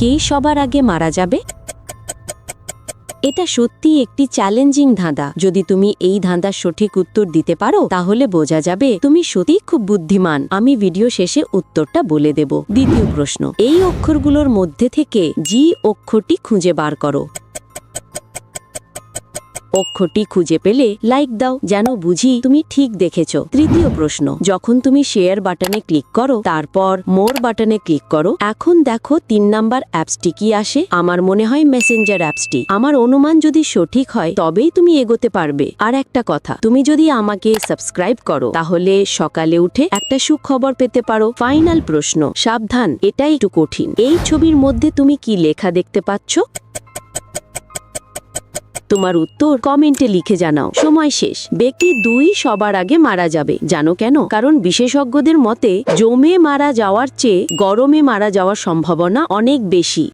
কে সবার আগে মারা যাবে? এটা সত্যি একটি চ্যালেঞ্জিং ধাঁধা। যদি তুমি এই ধাঁধার সঠিক উত্তর দিতে পারো তাহলে বোঝা যাবে তুমি সত্যি খুব বুদ্ধিমান। আমি ভিডিও শেষে উত্তরটা বলে দেব। দ্বিতীয় প্রশ্ন, এই অক্ষরগুলোর মধ্যে থেকে জি অক্ষরটি খুঁজে বার করো। অক্ষরটি খুঁজে পেলে লাইক দাও, যেন বুঝি তুমি ঠিক দেখেছ। তৃতীয় প্রশ্ন, যখন তুমি শেয়ার বাটনে ক্লিক করো তারপর মোর বাটনে ক্লিক করো, এখন দেখো 3 নাম্বার অ্যাপসটি কি আসে? আমার মনে হয় মেসেঞ্জার অ্যাপসটি। আমার অনুমান যদি সঠিক হয় তবেই তুমি এগোতে পারবে। আর একটা কথা, তুমি যদি আমাকে সাবস্ক্রাইব করো তাহলে সকালে উঠে একটা সুখবর পেতে পারো। ফাইনাল প্রশ্ন, সাবধান, এটাই একটু কঠিন। এই ছবির মধ্যে তুমি কি লেখা দেখতে পাচ্ছ? তোমার উত্তর কমেন্টে লিখে জানাও। সময় শেষ। ব্যক্তি 2 সবার আগে মারা যাবে। জানো কেন? কারণ বিশেষজ্ঞদের মতে জমে মারা যাওয়ার চেয়ে গরমে মারা যাওয়ার সম্ভাবনা অনেক বেশি।